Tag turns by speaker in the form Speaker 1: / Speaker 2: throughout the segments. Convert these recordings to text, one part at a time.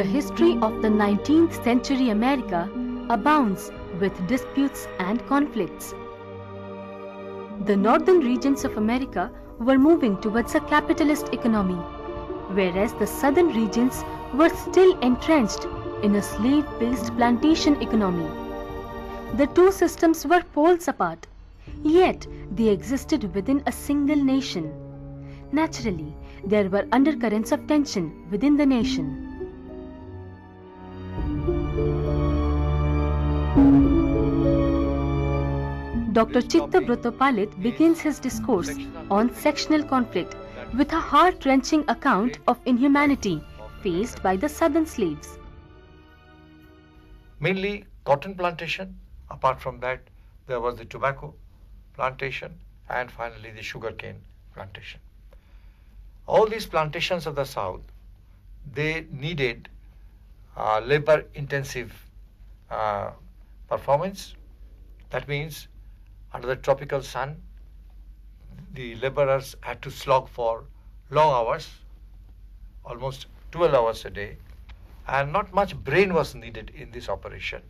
Speaker 1: history of the 19th century America abounds with disputes and conflicts. The northern regions of America were moving towards a capitalist economy, whereas the southern regions were still entrenched in a slave-based plantation economy. The two systems were poles apart, yet they existed within a single nation. Naturally, there were undercurrents of tension within the nation. Dr. Chittabrata Palit begins his discourse on sectional conflict with a heart-wrenching account of inhumanity faced by the southern slaves.
Speaker 2: Mainly cotton plantation. Apart from that, there was the tobacco plantation and finally the sugarcane plantation. All these plantations of the South, they needed labor-intensive performance. That means under the tropical sun, the laborers had to slog for long hours, almost 12 hours a day, and not much brain was needed in this operation.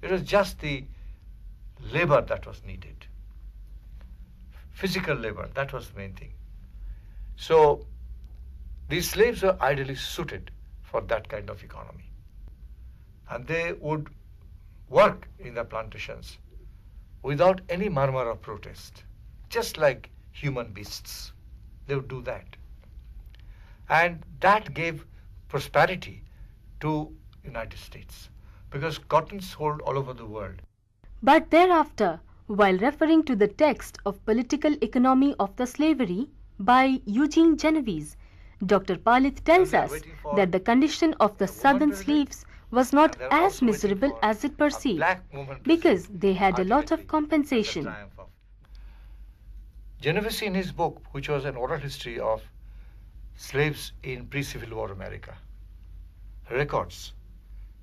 Speaker 2: It was just the labor that was needed. Physical labor, that was the main thing. So these slaves were ideally suited for that kind of economy. And they would work in the plantations without any murmur of protest, just like human beasts. They would do that. And that gave prosperity to United States because cotton sold all over the world.
Speaker 1: But thereafter, while referring to the text of Political Economy of the Slavery by Eugene Genovese, Dr. Palit tells us that the condition of the southern slaves was not as miserable as it perceived because they had a lot of compensation.
Speaker 2: Genovese in his book, which was an oral history of slaves in pre-Civil War America, records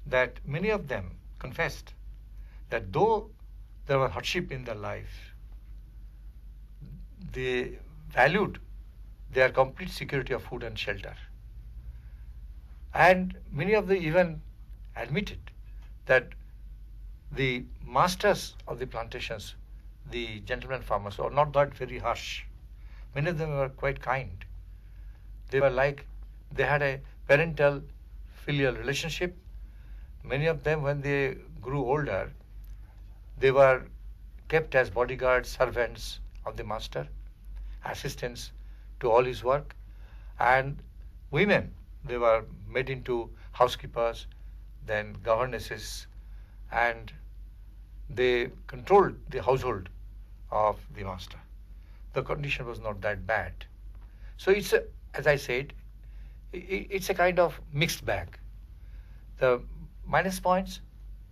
Speaker 2: that many of them confessed that though there was hardship in their life, they valued their complete security of food and shelter. And many of them even admitted that the masters of the plantations, the gentlemen farmers, were not that very harsh. Many of them were quite kind. They were like, they had a parental filial relationship. Many of them, when they grew older, they were kept as bodyguards, servants of the master, assistants to all his work. And women, they were made into housekeepers, then governesses, and they controlled the household of the master. The condition was not that bad. So it's, as I said, it's a kind of mixed bag. The minus points,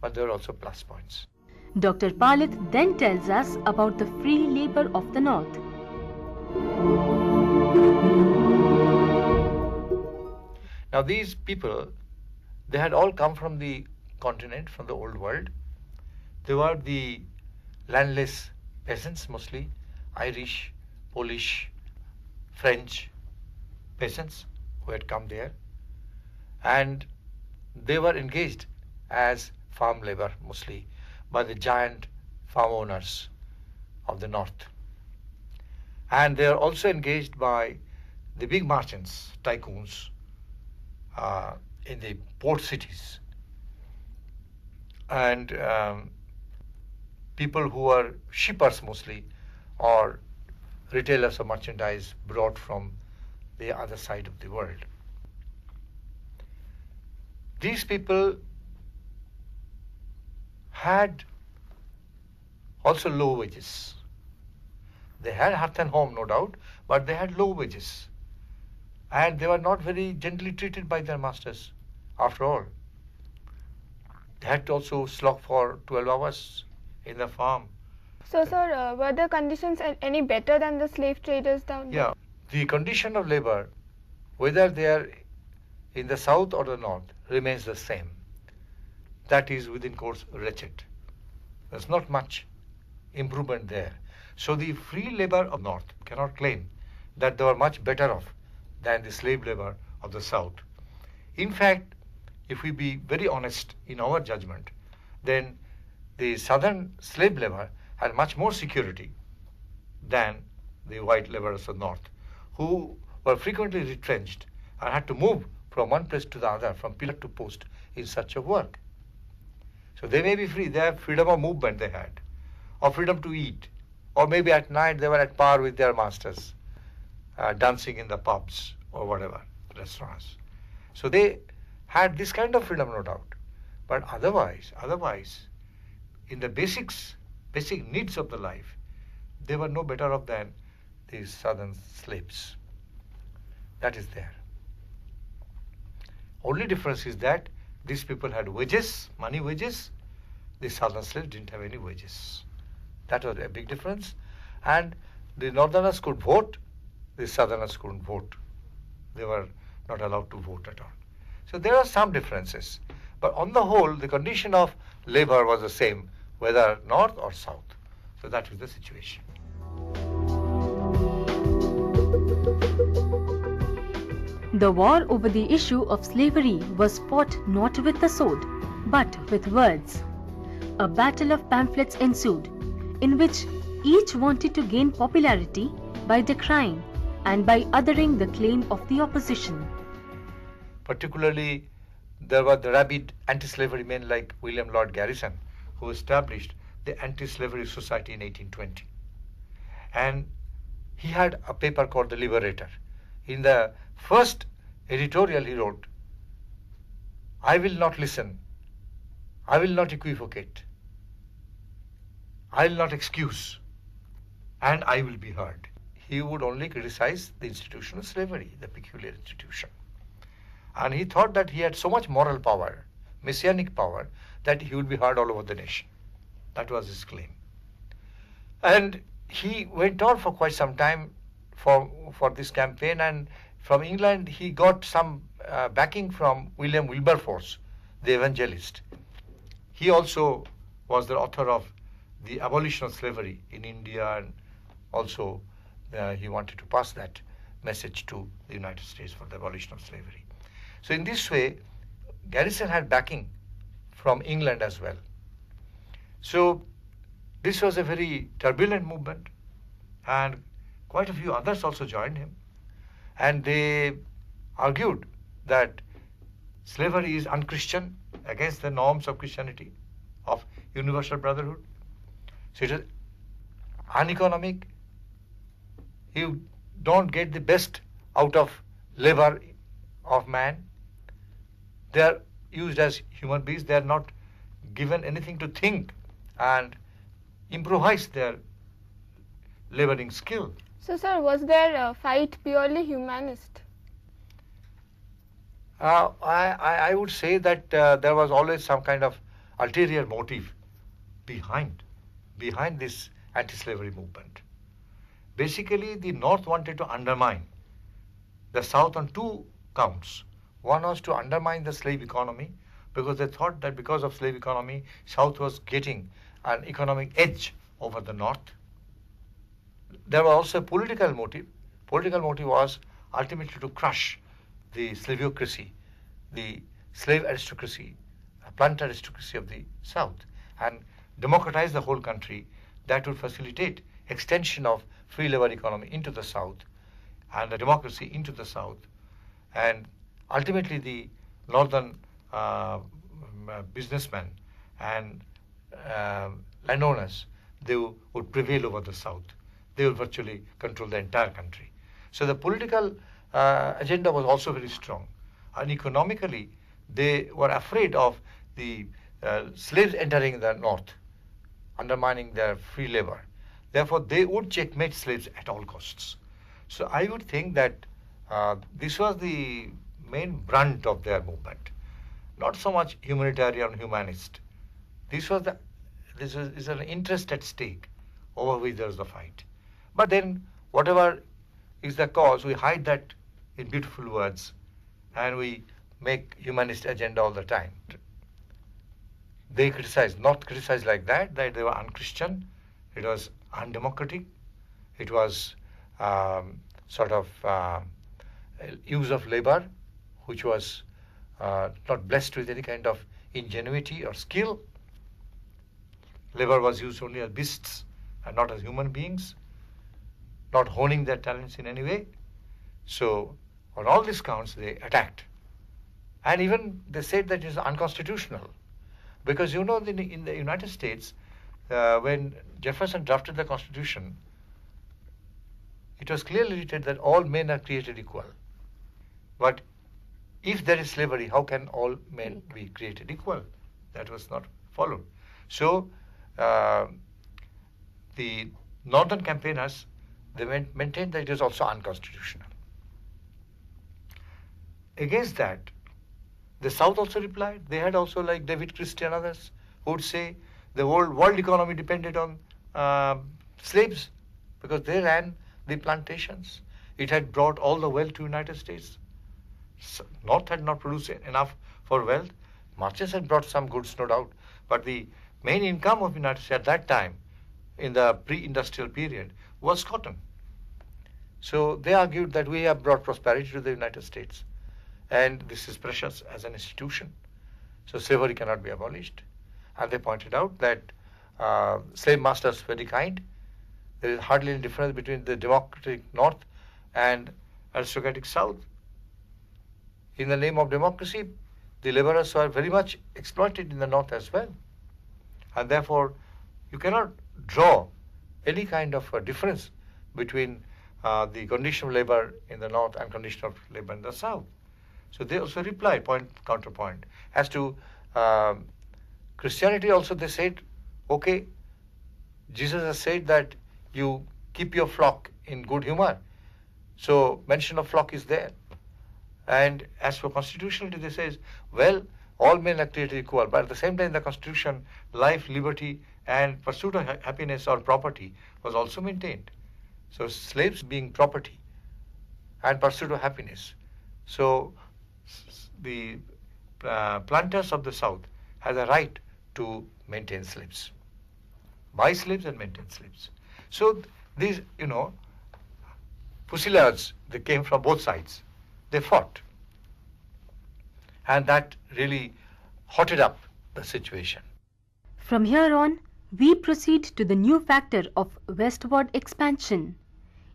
Speaker 2: but there are also plus points.
Speaker 1: Dr. Palit then tells us about the free labor of the North.
Speaker 2: Now these people, they had all come from the continent, from the old world. They were the landless peasants mostly, Irish, Polish, French peasants who had come there. And they were engaged as farm labor mostly by the giant farm owners of the North. And they are also engaged by the big merchants, tycoons, in the port cities. And people who are shippers mostly, or retailers of merchandise brought from the other side of the world. These people had also low wages. They had hearth and home, no doubt, but they had low wages. And they were not very gently treated by their masters, after all. They had to also slog for 12 hours in the farm.
Speaker 3: So, sir, were the conditions any better than the slave traders down there?
Speaker 2: Yeah. The condition of labor, whether they are in the south or the north, remains the same. That is, within course, wretched. There's not much improvement there. So the free labor of north cannot claim that they were much better off than the slave labor of the south. In fact, if we be very honest in our judgment, then the southern slave labor had much more security than the white laborers of the north, who were frequently retrenched and had to move from one place to the other, from pillar to post in search of work. So they may be free, they have freedom of movement they had, or freedom to eat, or maybe at night they were at par with their masters, dancing in the pubs or whatever, restaurants. So they had this kind of freedom, no doubt. But otherwise, in the basic needs of the life, they were no better off than these southern slaves. That is there. Only difference is that these people had wages, money wages. The southern slaves didn't have any wages. That was a big difference. And the northerners could vote, the southerners couldn't vote. They were not allowed to vote at all. So there are some differences. But on the whole, the condition of labor was the same, whether north or south. So that was the situation.
Speaker 1: The war over the issue of slavery was fought not with the sword, but with words. A battle of pamphlets ensued, in which each wanted to gain popularity by decrying and by othering the claim of the opposition.
Speaker 2: Particularly, there were the rabid anti-slavery men like William Lord Garrison, who established the Anti-Slavery Society in 1820. And he had a paper called The Liberator. In the first editorial he wrote, "I will not listen, I will not equivocate, I will not excuse, and I will be heard." He would only criticize the institution of slavery, the peculiar institution. And he thought that he had so much moral power, messianic power, that he would be heard all over the nation. That was his claim. And he went on for quite some time for this campaign, and from England he got some backing from William Wilberforce, the evangelist. He also was the author of the abolition of slavery in India, and also he wanted to pass that message to the United States for the abolition of slavery. So in this way, Garrison had backing from England as well. So this was a very turbulent movement, and quite a few others also joined him. And they argued that slavery is unchristian, against the norms of Christianity, of universal brotherhood. So it is uneconomic. You don't get the best out of labor of man. They are used as human beings. They are not given anything to think and improvise their laboring skill.
Speaker 3: So, sir, was their fight purely humanist?
Speaker 2: I would say that there was always some kind of ulterior motive behind this anti-slavery movement. Basically, the North wanted to undermine the South on two counts. One was to undermine the slave economy, because they thought that because of slave economy, South was getting an economic edge over the North. There was also a political motive. Political motive was ultimately to crush the slaveocracy, the slave aristocracy, plant aristocracy of the South, and democratize the whole country. That would facilitate extension of free labor economy into the South and the democracy into the South. And ultimately the northern businessmen and landowners, they would prevail over the South. They would virtually control the entire country. So the political agenda was also very strong. And economically, they were afraid of the slaves entering the North, undermining their free labor. Therefore, they would checkmate slaves at all costs. So I would think that this was the main brunt of their movement. Not so much humanitarian or humanist. This is an interest at stake over which there is the fight. But then, whatever is the cause, we hide that in beautiful words, and we make humanist agenda all the time. They criticize, not criticize like that they were unchristian, it was undemocratic, it was sort of use of labor, which was not blessed with any kind of ingenuity or skill. Labor was used only as beasts and not as human beings, not honing their talents in any way. So on all these counts, they attacked. And even they said that it is unconstitutional. Because in the United States, when Jefferson drafted the Constitution, it was clearly written that all men are created equal. But if there is slavery, how can all men be created equal? That was not followed. So the northern campaigners, they maintained that it is also unconstitutional. Against that, the South also replied. They had also, like David Christie and others, who would say the whole world economy depended on slaves because they ran the plantations. It had brought all the wealth to United States. North had not produced enough for wealth. Merchants had brought some goods, no doubt. But the main income of United States at that time, in the pre-industrial period, was cotton. So they argued that we have brought prosperity to the United States. And this is precious as an institution. So slavery cannot be abolished. And they pointed out that slave masters were very kind. There is hardly any difference between the democratic North and aristocratic South. In the name of democracy, the laborers were very much exploited in the North as well. And therefore, you cannot draw any kind of a difference between the condition of labor in the North and condition of labor in the South. So they also replied, counterpoint. As to Christianity also, they said, okay, Jesus has said that you keep your flock in good humor. So mention of flock is there. And as for constitutionality, they say, well, all men are created equal, but at the same time, the Constitution, life, liberty, and pursuit of happiness or property was also maintained. So slaves being property and pursuit of happiness. So the planters of the South had a right to maintain slaves, buy slaves and maintain slaves. So these, pusillards, they came from both sides. They fought. And that really hotted up the situation.
Speaker 1: From here on, we proceed to the new factor of westward expansion.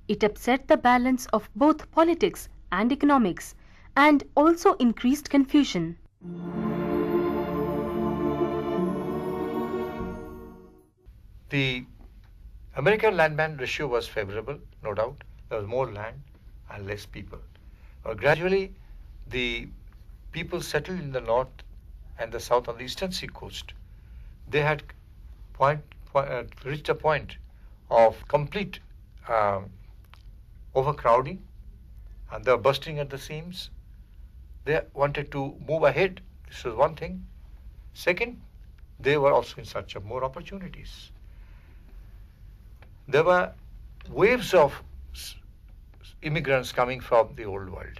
Speaker 1: It upset the balance of both politics and economics and also increased confusion.
Speaker 2: The American land-man ratio was favorable, no doubt. There was more land and less people. Gradually, the people settled in the North and the South on the eastern seacoast. They had reached a point of complete overcrowding, and they were bursting at the seams. They wanted to move ahead. This was one thing. Second, they were also in search of more opportunities. There were waves of immigrants coming from the old world.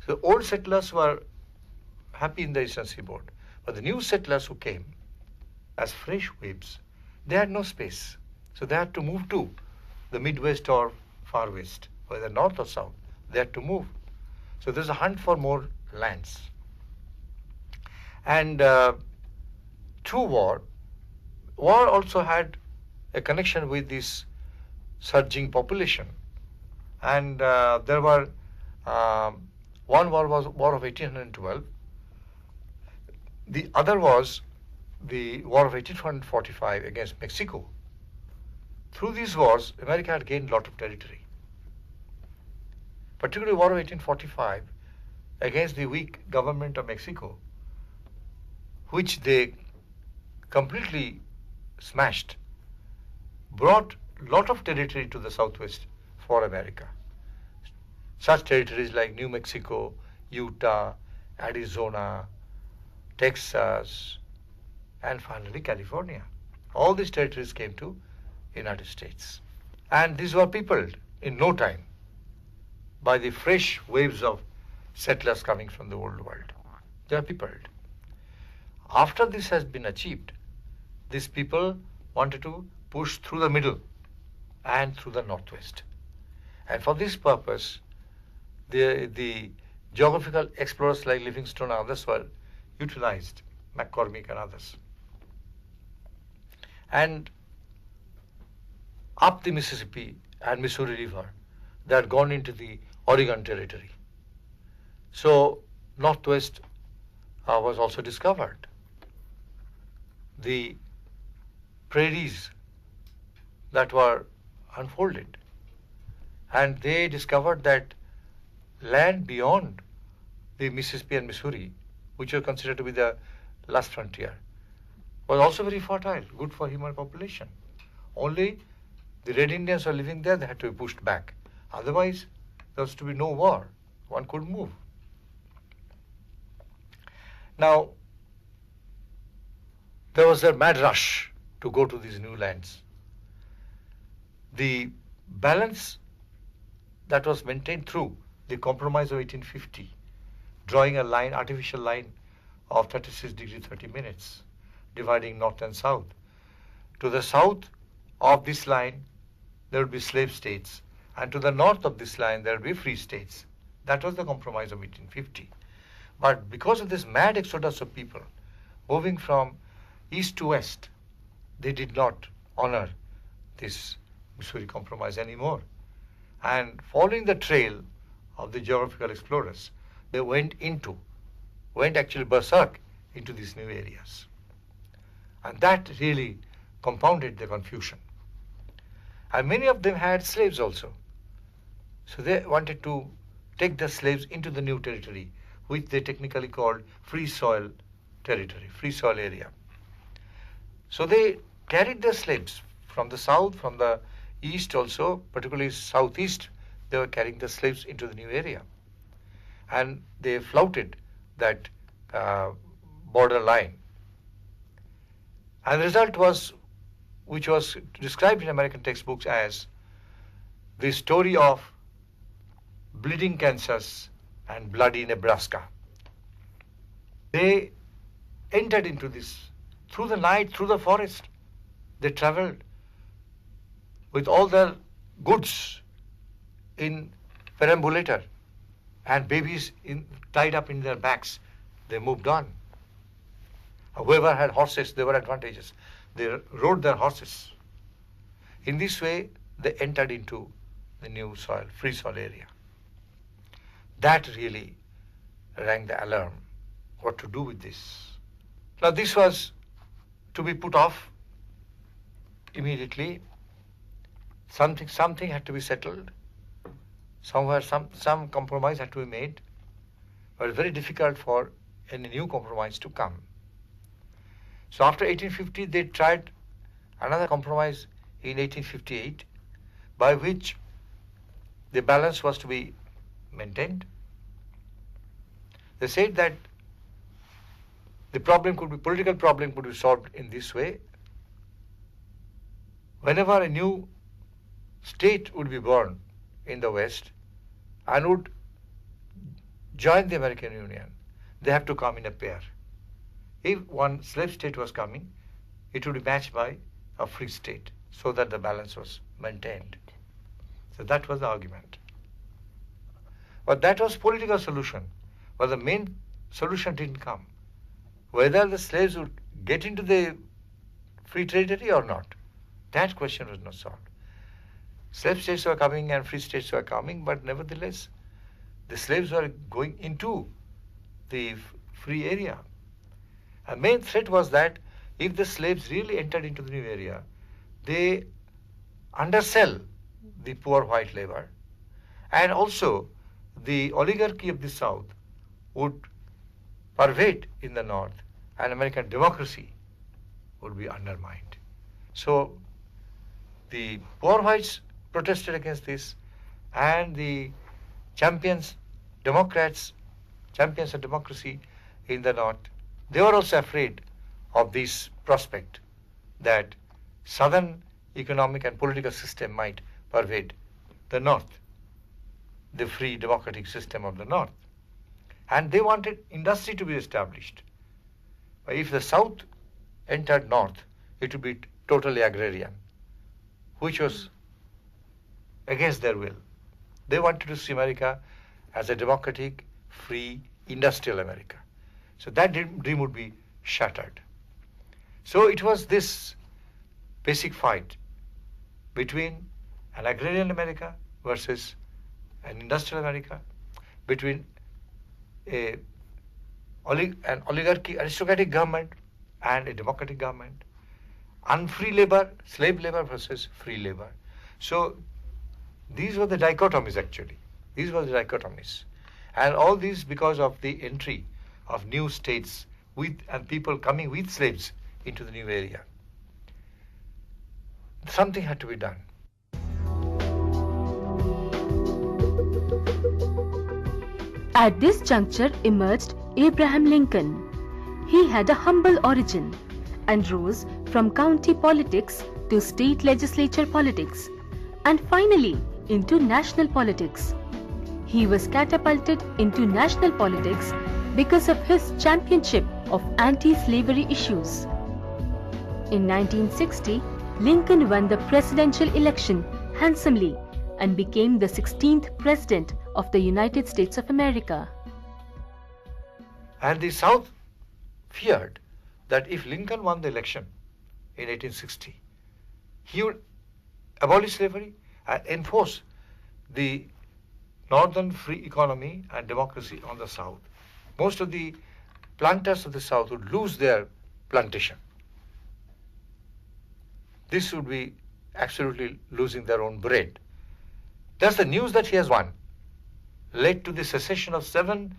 Speaker 2: So the old settlers were happy in the eastern seaboard, but the new settlers who came as fresh waves, they had no space. So they had to move to the Midwest or Far West, whether north or south. They had to move. So there's a hunt for more lands. And through war also had a connection with this surging population. And there were, one war was War of 1812. The other was the War of 1845 against Mexico. Through these wars, America had gained a lot of territory. Particularly War of 1845 against the weak government of Mexico, which they completely smashed, brought a lot of territory to the Southwest for America. Such territories like New Mexico, Utah, Arizona, Texas, and finally California. All these territories came to United States. And these were peopled in no time by the fresh waves of settlers coming from the old world. They were peopled. After this has been achieved, these people wanted to push through the middle and through the northwest. And for this purpose, the geographical explorers like Livingstone and others were utilized, McCormick and others. And up the Mississippi and Missouri River, they had gone into the Oregon Territory. So Northwest was also discovered. The prairies that were unfolded, and they discovered that land beyond the Mississippi and Missouri, which were considered to be the last frontier, was also very fertile, good for human population. Only the Red Indians were living there, they had to be pushed back. Otherwise, there was to be no war. One could move. Now, there was a mad rush to go to these new lands. The balance that was maintained through the Compromise of 1850, drawing a line, artificial line of 36 degrees 30 minutes, dividing north and south. To the south of this line, there would be slave states, and to the north of this line, there would be free states. That was the Compromise of 1850. But because of this mad exodus of people moving from east to west, they did not honor this Missouri Compromise anymore. And following the trail of the geographical explorers, they went actually berserk into these new areas. And that really compounded the confusion. And many of them had slaves also. So they wanted to take the slaves into the new territory, which they technically called free soil territory, free soil area. So they carried the slaves from the south, from the east also, particularly southeast, they were carrying the slaves into the new area. And they flouted that border line. And the result was, which was described in American textbooks as the story of bleeding Kansas and bloody Nebraska. They entered into this through the night, through the forest. They traveled with all their goods in perambulator and babies tied up in their backs. They moved on. Whoever had horses, there were advantages. They rode their horses. In this way, they entered into the new soil, free soil area. That really rang the alarm. What to do with this? Now this was to be put off immediately. Something had to be settled. Somewhere some compromise had to be made. But it was very difficult for any new compromise to come. So after 1850, they tried another compromise in 1858, by which the balance was to be maintained. They said that the political problem could be solved in this way. Whenever a new state would be born in the West and would join the American Union, they have to come in a pair. If one slave state was coming, it would be matched by a free state so that the balance was maintained. So that was the argument. But that was political solution. But the main solution didn't come. Whether the slaves would get into the free territory or not, that question was not solved. Slave states were coming and free states were coming, but nevertheless, the slaves were going into the free area. A main threat was that if the slaves really entered into the new area, they undersell the poor white labor, and also the oligarchy of the South would pervade in the North, and American democracy would be undermined. So the poor whites protested against this, and the Democrats, champions of democracy in the North, they were also afraid of this prospect that Southern economic and political system might pervade the North, the free democratic system of the North. And they wanted industry to be established. If the South entered North, it would be totally agrarian, which was against their will. They wanted to see America as a democratic, free industrial America. So that dream would be shattered. So it was this basic fight between an agrarian America versus an industrial America, between an oligarchy, aristocratic government and a democratic government, unfree labor, slave labor versus free labor. So these were the dichotomies actually. These were the dichotomies. And all these because of the entry of new states and people coming with slaves into the new area. Something had to be done.
Speaker 1: At this juncture emerged Abraham Lincoln. He had a humble origin and rose from county politics to state legislature politics and finally into national politics. He was catapulted into national politics because of his championship of anti-slavery issues. In 1960, Lincoln won the presidential election handsomely and became the 16th President of the United States of America.
Speaker 2: And the South feared that if Lincoln won the election in 1860, he would abolish slavery and enforce the northern free economy and democracy on the South. Most of the planters of the South would lose their plantation. This would be absolutely losing their own bread. Thus the news that he has won led to the secession of 7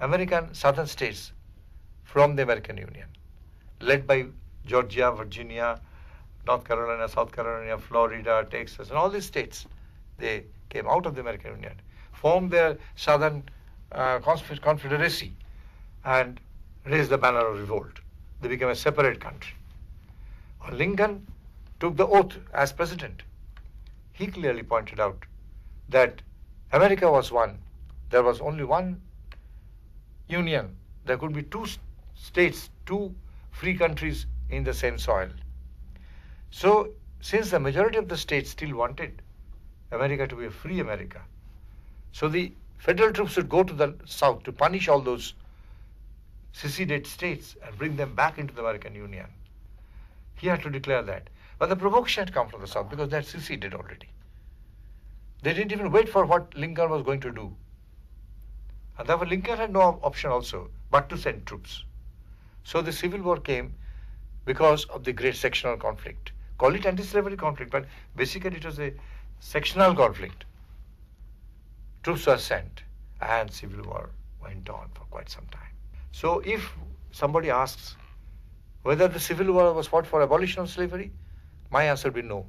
Speaker 2: American southern states from the American Union, led by Georgia, Virginia, North Carolina, South Carolina, Florida, Texas, and all these states. They came out of the American Union, formed their southern confederacy, and raised the banner of revolt. They became a separate country. When Lincoln took the oath as president, he clearly pointed out that America was one. There was only one union. There could be 2 states, 2 free countries in the same soil. So, since the majority of the states still wanted America to be a free America, so the federal troops would go to the South to punish all those seceded states and bring them back into the American Union. He had to declare that. But the provocation had come from the South because they had seceded already. They didn't even wait for what Lincoln was going to do. And therefore Lincoln had no option also but to send troops. So the Civil War came because of the great sectional conflict. Call it anti-slavery conflict, but basically it was a sectional conflict. Troops were sent and Civil War went on for quite some time. So if somebody asks whether the Civil War was fought for abolition of slavery, my answer would be no.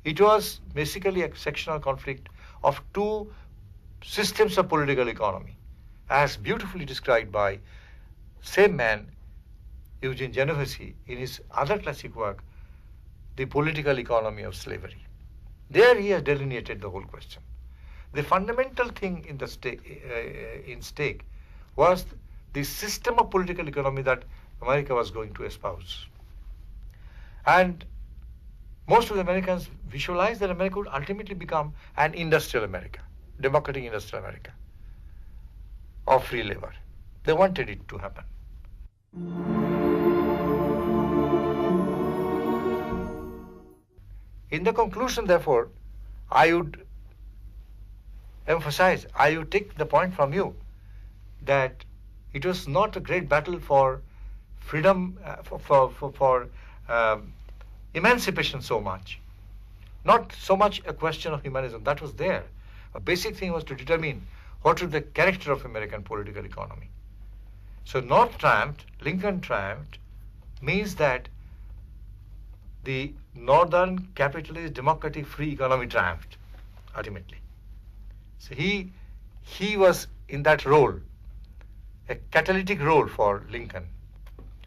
Speaker 2: It was basically a sectional conflict of 2 systems of political economy, as beautifully described by same man, Eugene Genovese, in his other classic work, The Political Economy of Slavery. There he has delineated the whole question. The fundamental thing in the stake was the system of political economy that America was going to espouse. And most of the Americans visualized that America would ultimately become an industrial America, democratic industrial America of free labor. They wanted it to happen. In the conclusion, therefore, I would emphasize, I would take the point from you that it was not a great battle for freedom, for emancipation so much. Not so much a question of humanism, that was there. A basic thing was to determine what was the character of American political economy. So North triumphed, Lincoln triumphed, means that the northern capitalist democratic free economy triumphed ultimately. So he was in that role, a catalytic role for Lincoln.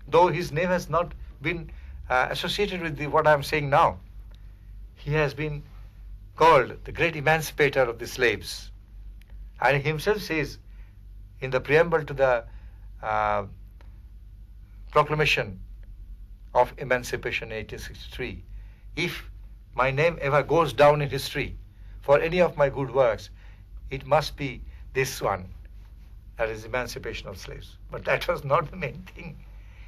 Speaker 2: Though his name has not been associated with what I am saying now, he has been called the great emancipator of the slaves. And he himself says in the preamble to the Proclamation of Emancipation in 1863, if my name ever goes down in history for any of my good works, it must be this one, that is emancipation of slaves. But that was not the main thing.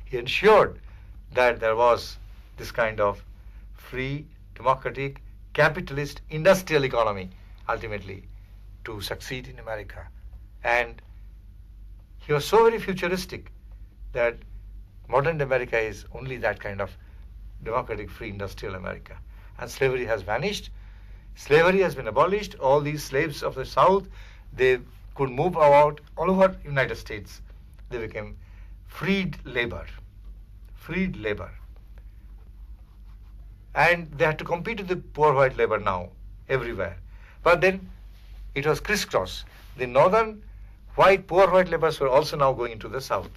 Speaker 2: He ensured that there was this kind of free, democratic, capitalist, industrial economy ultimately to succeed in America. And he was so very futuristic that modern America is only that kind of democratic, free, industrial America. And slavery has vanished. Slavery has been abolished. All these slaves of the South, they could move about all over United States. They became freed labor. Freed labor. And they had to compete with the poor white labor now, everywhere. But then it was crisscross. The northern poor white laborers were also now going into the South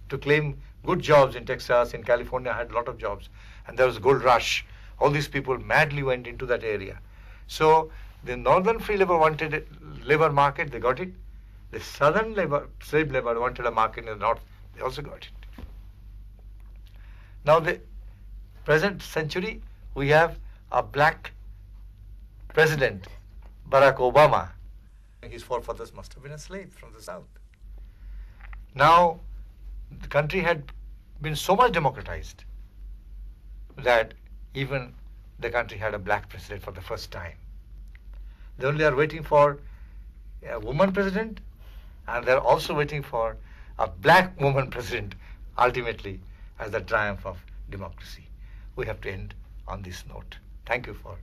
Speaker 2: to claim good jobs in Texas, in California, had a lot of jobs. And there was a gold rush. All these people madly went into that area. So the northern free labor wanted a labor market, they got it. The southern slave labor wanted a market in the north, they also got it. Now the present century, we have a black president, Barack Obama. His forefathers must have been enslaved from the South. Now, the country had been so much democratized that even the country had a black president for the first time. They only are waiting for a woman president, and they're also waiting for a black woman president, ultimately, as the triumph of democracy. We have to end on this note. Thank you for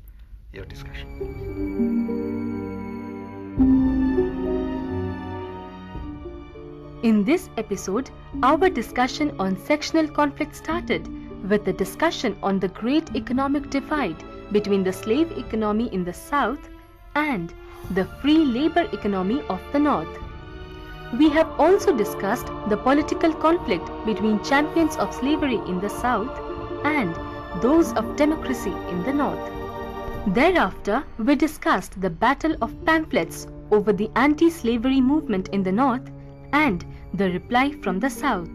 Speaker 2: your discussion.
Speaker 1: In this episode, our discussion on sectional conflict started with the discussion on the great economic divide between the slave economy in the South and the free labor economy of the North. We have also discussed the political conflict between champions of slavery in the South and those of democracy in the North. Thereafter, we discussed the battle of pamphlets over the anti-slavery movement in the North and the reply from the South.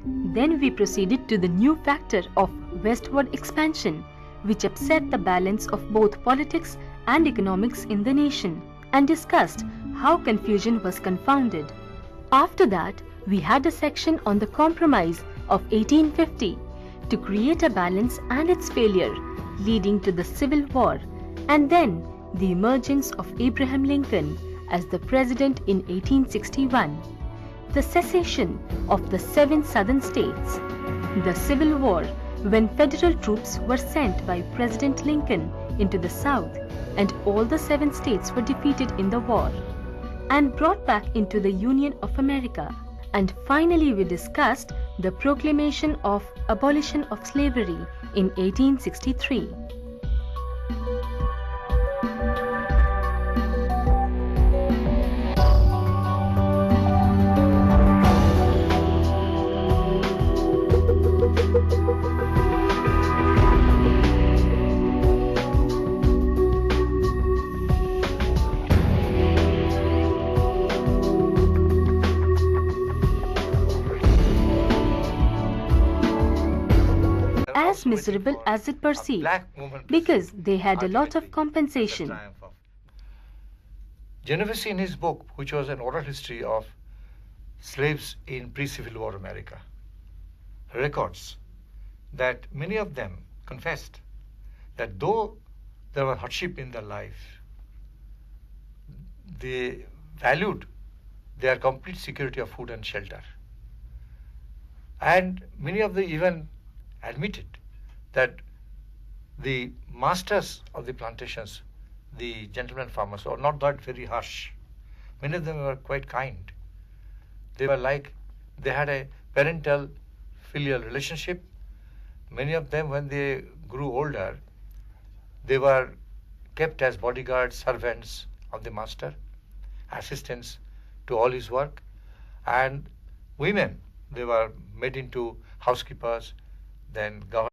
Speaker 1: Then we proceeded to the new factor of westward expansion, which upset the balance of both politics and economics in the nation, and discussed how confusion was confounded. After that, we had a section on the Compromise of 1850 to create a balance and its failure, leading to the Civil War, and then the emergence of Abraham Lincoln as the president in 1861, the secession of the 7 southern states, the Civil War when federal troops were sent by President Lincoln into the South and all the 7 states were defeated in the war and brought back into the Union of America. And finally we discussed the proclamation of abolition of slavery in 1863. As miserable as it perceived, because they had a lot of compensation.
Speaker 2: Genovese, in his book, which was an oral history of slaves in pre-Civil War America, records that many of them confessed that though there was hardship in their life, they valued their complete security of food and shelter. And many of them even admitted that the masters of the plantations, the gentlemen farmers, were not that very harsh. Many of them were quite kind. They were like, they had a parental filial relationship. Many of them, when they grew older, they were kept as bodyguards, servants of the master, assistants to all his work. And women, they were made into housekeepers, then governors.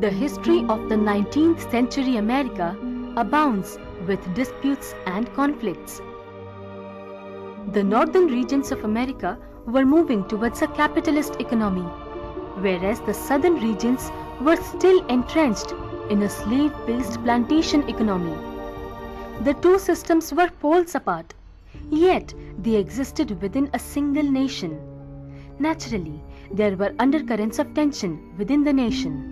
Speaker 1: The history of the 19th century America abounds with disputes and conflicts. The northern regions of America were moving towards a capitalist economy, whereas the southern regions were still entrenched in a slave-based plantation economy. The two systems were poles apart, yet they existed within a single nation. Naturally, there were undercurrents of tension within the nation.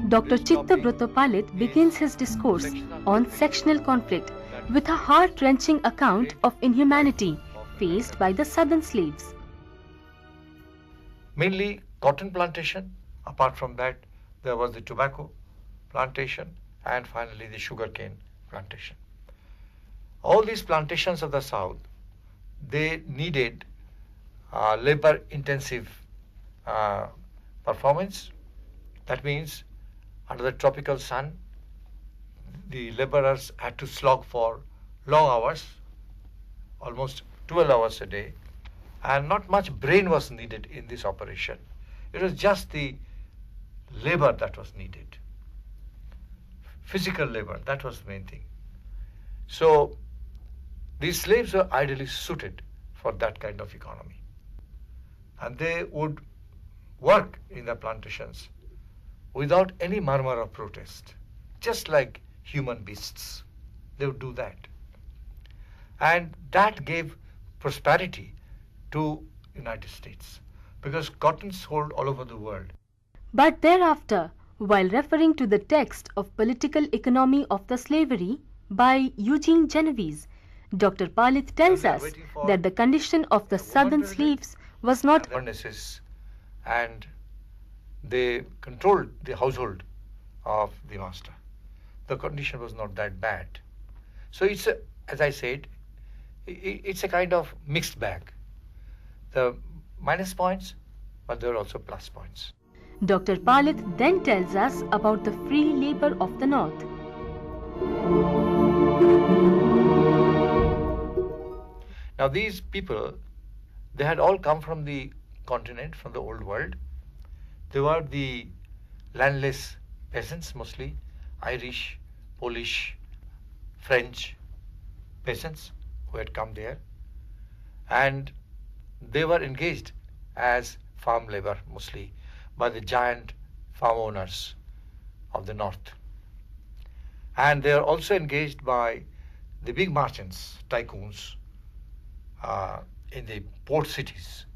Speaker 1: Dr. Chittabrata Palit begins his discourse on sectional conflict with a heart-wrenching account of inhumanity faced by the southern slaves.
Speaker 2: Mainly cotton plantation. Apart from that, there was the tobacco plantation and finally the sugarcane plantation. All these plantations of the South, they needed labor-intensive performance. That means under the tropical sun, the laborers had to slog for long hours, almost 12 hours a day, and not much brain was needed in this operation. It was just the labor that was needed. Physical labor, that was the main thing. So these slaves were ideally suited for that kind of economy. And they would work in the plantations without any murmur of protest, just like human beasts. They would do that. And that gave prosperity to United States because cotton sold all over the world.
Speaker 1: But thereafter, while referring to the text of Political Economy of the Slavery by Eugene Genovese, Dr. Palit tells us that the condition of the southern slaves was not
Speaker 2: furnaces, and they controlled the household of the master. The condition was not that bad. So it's a, as I said, it's a kind of mixed bag. The minus points, but there are also plus points.
Speaker 1: Dr. Palit then tells us about the free labor of the North.
Speaker 2: Now these people, they had all come from the continent, from the old world. They were the landless peasants mostly, Irish, Polish, French peasants who had come there. And they were engaged as farm labor mostly by the giant farm owners of the North. And they are also engaged by the big merchants, tycoons, in the port cities